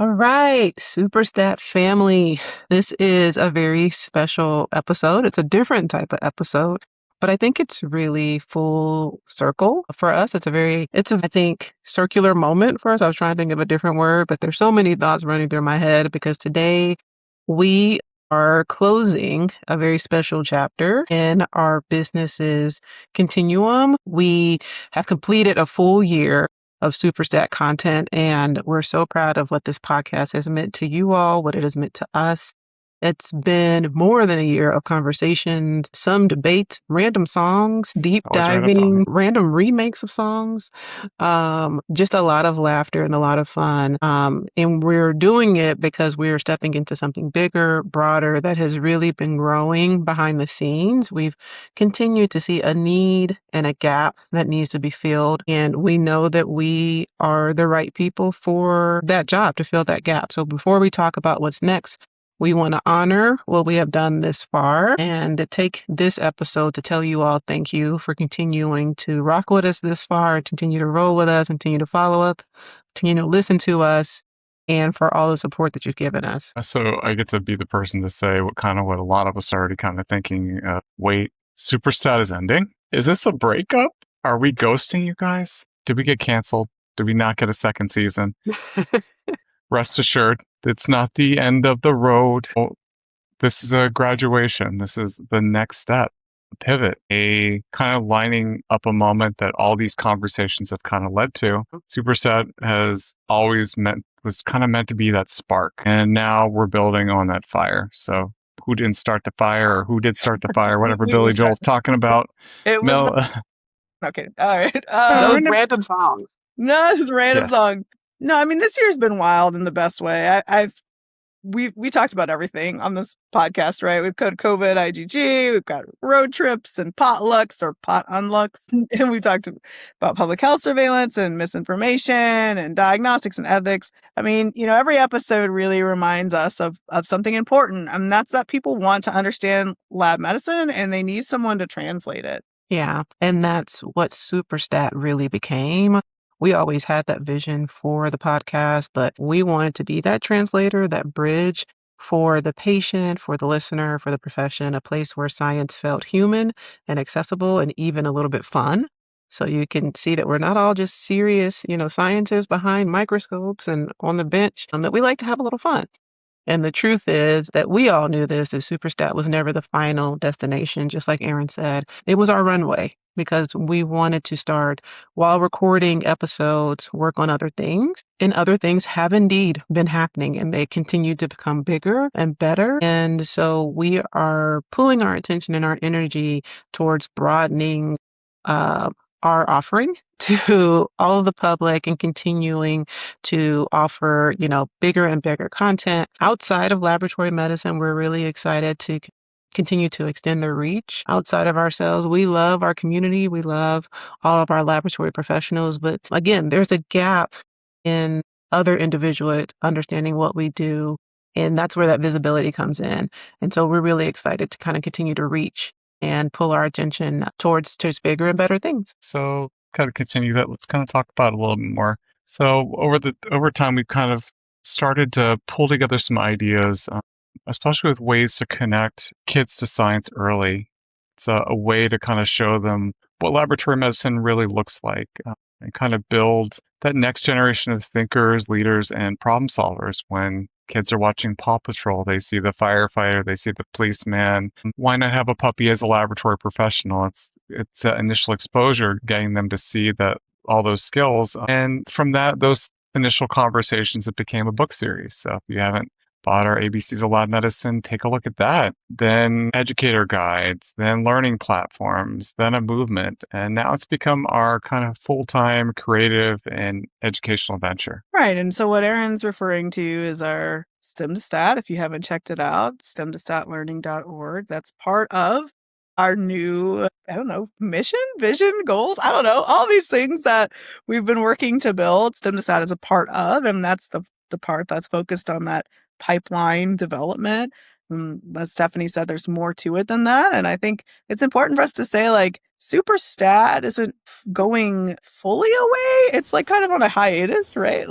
All right, Superstat family. This is a very special episode. It's a different type of episode, but I think it's really full circle for us. I think, circular moment for us. I was trying to think of a different word, but there's so many thoughts running through my head because today we are closing a very special chapter in our business's continuum. We have completed a full year of Superstat content, and we're so proud of what this podcast has meant to you all, what it has meant to us. It's been more than a year of conversations, some debates, random songs, deep Always random diving, song. random remakes of songs, just a lot of laughter and a lot of fun. And we're doing it because we're stepping into something bigger, broader, that has really been growing behind the scenes. We've continued to see a need and a gap that needs to be filled. And we know that we are the right people for that job to fill that gap. So before we talk about what's next, we want to honor what we have done this far and to take this episode to tell you all thank you for continuing to rock with us this far, continue to roll with us, continue to follow us, continue to listen to us, and for all the support that you've given us. So I get to be the person to say what a lot of us are already kind of thinking. Wait, Superstat is ending? Is this a breakup? Are we ghosting you guys? Did we get canceled? Did we not get a second season? Rest assured, it's not the end of the road. Oh, this is a graduation. This is the next step, a pivot, a kind of lining up a moment that all these conversations have kind of led to. Superset was kind of meant to be that spark. And now we're building on that fire. So who didn't start the fire or who did start the fire, whatever We Billy Joel's started. talking about. It was Mel, okay. All right. Those random songs. No, this random Yes. song. No, I mean this year's been wild in the best way. We talked about everything on this podcast, right? We've got COVID, IgG, we've got road trips and potlucks or pot unlucks, and we talked about public health surveillance and misinformation and diagnostics and ethics. I mean, every episode really reminds us of something important, and that's that people want to understand lab medicine and they need someone to translate it. Yeah, and that's what Superstat really became. We always had that vision for the podcast, but we wanted to be that translator, that bridge for the patient, for the listener, for the profession, a place where science felt human and accessible and even a little bit fun. So you can see that we're not all just serious, scientists behind microscopes and on the bench, that we like to have a little fun. And the truth is that we all knew this, that Superstat was never the final destination, just like Aaron said. It was our runway because we wanted to start, while recording episodes, work on other things. And other things have indeed been happening and they continue to become bigger and better. And so we are pulling our attention and our energy towards broadening our offering to all of the public and continuing to offer, bigger and bigger content outside of laboratory medicine. We're really excited to continue to extend the reach outside of ourselves. We love our community. We love all of our laboratory professionals. But again, there's a gap in other individuals understanding what we do. And that's where that visibility comes in. And so we're really excited to kind of continue to reach and pull our attention towards bigger and better things. So kind of continue that. Let's kind of talk about it a little bit more. So over time, we've kind of started to pull together some ideas, especially with ways to connect kids to science early. It's a way to kind of show them what laboratory medicine really looks like and kind of build that next generation of thinkers, leaders, and problem solvers. When kids are watching Paw Patrol, they see the firefighter, they see the policeman. Why not have a puppy as a laboratory professional? It's initial exposure, getting them to see that all those skills. And from those initial conversations, it became a book series. So if you haven't bought our ABCs of Lab Medicine, take a look at that. Then educator guides, then learning platforms, then a movement. And now it's become our kind of full-time creative and educational venture. Right. And so what Aaron's referring to is our STEM to Stat. If you haven't checked it out, stemtostatlearning.org. That's part of our new, mission, vision, goals. I don't know, all these things that we've been working to build. STEM to Stat is a part of, and that's the part that's focused on that pipeline development. As Stephanie said, there's more to it than that. And I think it's important for us to say, Superstat isn't going fully away. It's kind of on a hiatus, right?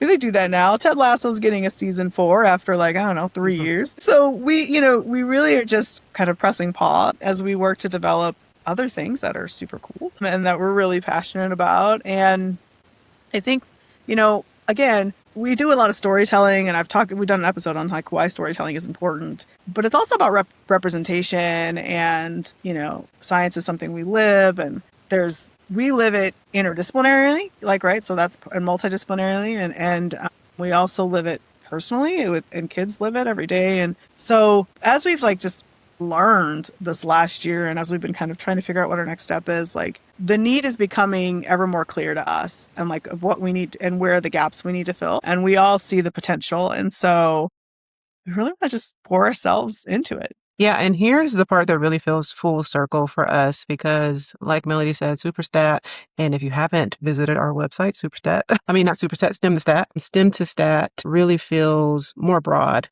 They do that now. Ted Lasso's getting a season 4 after 3 years. So we really are just kind of pressing pause as we work to develop other things that are super cool and that we're really passionate about. And I think, again, we do a lot of storytelling, and we've done an episode on why storytelling is important, but it's also about representation, and, science is something we live, and we live it interdisciplinarily, right? So that's and multidisciplinarily, and we also live it personally, and kids live it every day. And so as we've just learned this last year, and as we've been kind of trying to figure out what our next step is, the need is becoming ever more clear to us, and of what we need and where the gaps we need to fill. And we all see the potential. And so we really want to just pour ourselves into it. Yeah, and here's the part that really feels full circle for us because, like Melody said, SUPERSTAT, and if you haven't visited our website, SUPERSTAT, not SUPERSTAT, STEM to Stat. STEM to Stat really feels more broad,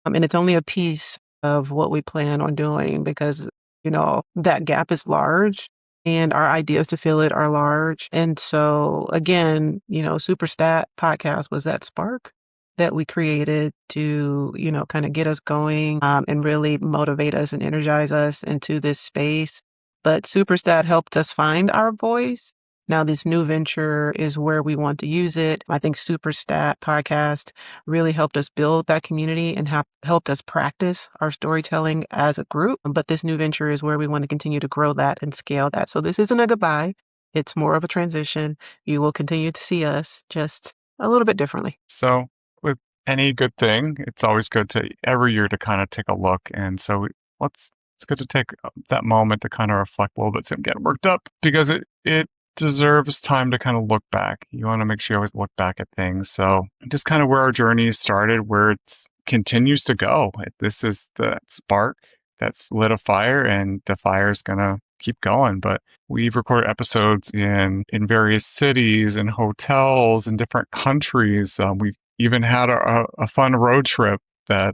and it's only a piece of what we plan on doing because, that gap is large and our ideas to fill it are large. And so, again, SUPERSTAT podcast was that spark that we created to, kind of get us going and really motivate us and energize us into this space. But SuperStat helped us find our voice. Now, this new venture is where we want to use it. I think SuperStat podcast really helped us build that community and helped us practice our storytelling as a group. But this new venture is where we want to continue to grow that and scale that. So this isn't a goodbye. It's more of a transition. You will continue to see us just a little bit differently. So with any good thing, it's always good to every year to kind of take a look. And so it's good to take that moment to kind of reflect a little bit, so I'm getting worked up because it deserves time to kind of look back. You want to make sure you always look back at things. So just kind of where our journey started, where it continues to go. This is the spark that's lit a fire, and the fire is going to keep going. But we've recorded episodes in various cities and hotels in different countries. We've even had a fun road trip that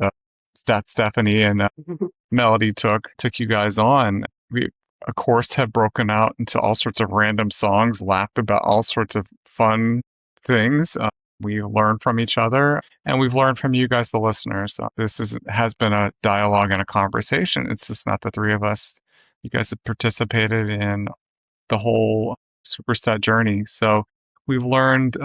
Stephanie and Melody took you guys on. We, of course, have broken out into all sorts of random songs, laughed about all sorts of fun things. We learn from each other, and we've learned from you guys, the listeners. This has been a dialogue and a conversation. It's just not the three of us. You guys have participated in the whole SuperStat journey. So we've learned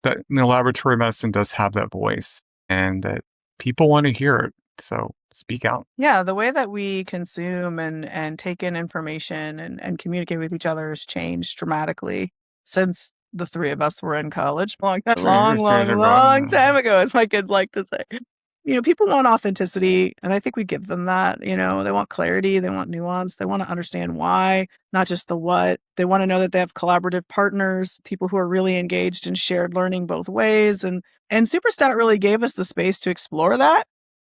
that laboratory medicine does have that voice, and that people want to hear it. So speak out. Yeah, the way that we consume and take in information and communicate with each other has changed dramatically since the three of us were in college. Long time ago, as my kids like to say. People want authenticity, and I think we give them that. They want clarity, they want nuance, they want to understand why, not just the what. They want to know that they have collaborative partners, people who are really engaged in shared learning both ways. And SuperStat really gave us the space to explore that,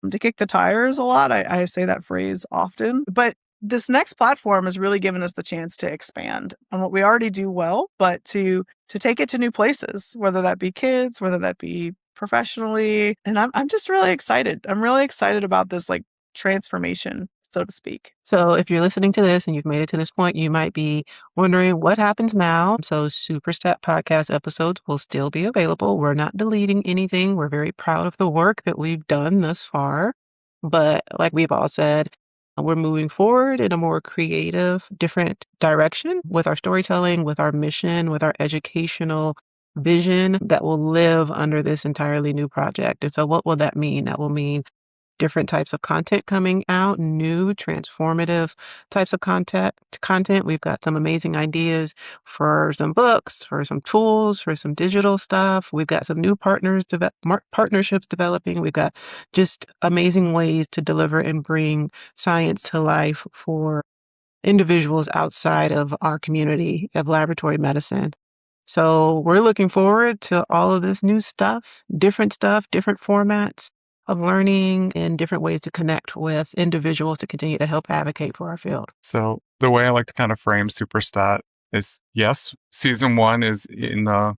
to kick the tires a lot. I say that phrase often. But this next platform has really given us the chance to expand on what we already do well, but to take it to new places, whether that be kids, whether that be professionally. And I'm just really excited. I'm really excited about this transformation, so to speak. So if you're listening to this and you've made it to this point, you might be wondering what happens now. So SuperStat podcast episodes will still be available. We're not deleting anything. We're very proud of the work that we've done thus far. But like we've all said, we're moving forward in a more creative, different direction with our storytelling, with our mission, with our educational vision that will live under this entirely new project. And so what will that mean? That will mean different types of content coming out, new transformative types of content. We've got some amazing ideas for some books, for some tools, for some digital stuff. We've got some new partnerships developing. We've got just amazing ways to deliver and bring science to life for individuals outside of our community of laboratory medicine. So we're looking forward to all of this new stuff, different formats of learning, and different ways to connect with individuals to continue to help advocate for our field. So the way I like to kind of frame SuperStat is, yes, season 1 is in the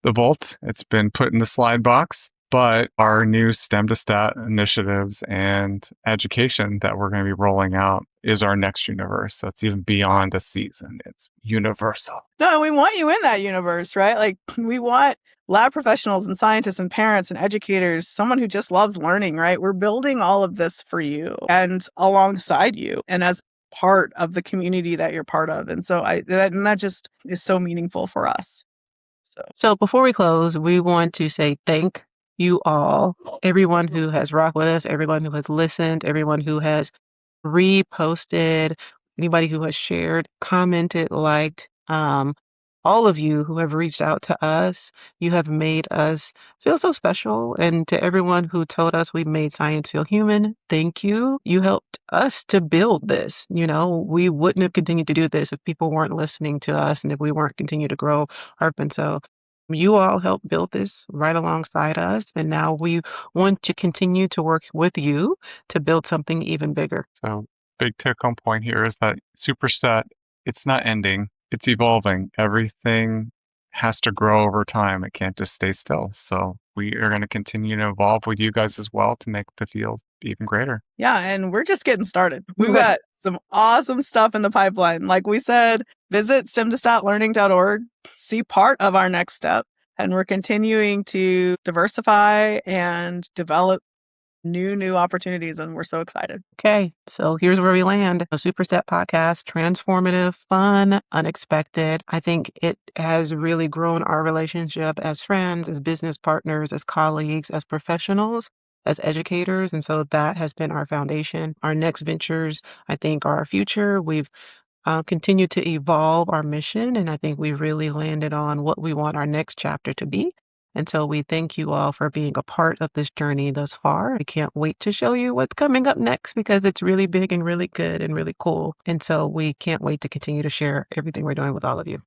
vault. It's been put in the slide box. But our new STEM to Stat initiatives and education that we're going to be rolling out is our next universe. So it's even beyond a season. It's universal. No, we want you in that universe, right? We want lab professionals and scientists and parents and educators, someone who just loves learning, right? We're building all of this for you and alongside you and as part of the community that you're part of. And so that just is so meaningful for us. So before we close, we want to say thank you all, everyone who has rocked with us, everyone who has listened, everyone who has reposted, anybody who has shared, commented, liked, all of you who have reached out to us. You have made us feel so special. And to everyone who told us we made science feel human, thank you. You helped us to build this. You know, we wouldn't have continued to do this if people weren't listening to us and if we weren't continue to grow and so you all helped build this right alongside us. And now we want to continue to work with you to build something even bigger. So big take-home point here is that SUPERSTAT, it's not ending, it's evolving. Everything has to grow over time. It can't just stay still. So we are going to continue to evolve with you guys as well to make the field even greater. Yeah, and we're just getting started. We've got some awesome stuff in the pipeline. Like we said, visit stem2statlearning.org, see part of our next step, and we're continuing to diversify and develop new opportunities, and we're so excited. Okay, so here's where we land. A SUPERSTAT podcast, transformative, fun, unexpected. I think it has really grown our relationship as friends, as business partners, as colleagues, as professionals, as educators. And so that has been our foundation. Our next ventures, I think, are our future. We've continued to evolve our mission, and I think we really landed on what we want our next chapter to be. And so we thank you all for being a part of this journey thus far. I can't wait to show you what's coming up next because it's really big and really good and really cool. And so we can't wait to continue to share everything we're doing with all of you.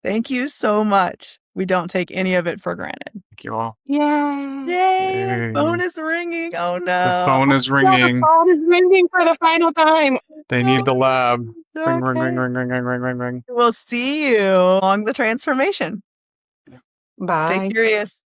Thank you so much. We don't take any of it for granted. Thank you all. Yay! Yay! Phone is ringing. Oh no. The phone is ringing. The phone is ringing for the final time. They need the lab. Okay. Ring, ring, ring, ring, ring, ring, ring, ring, ring. We'll see you along the transformation. Bye. Stay curious.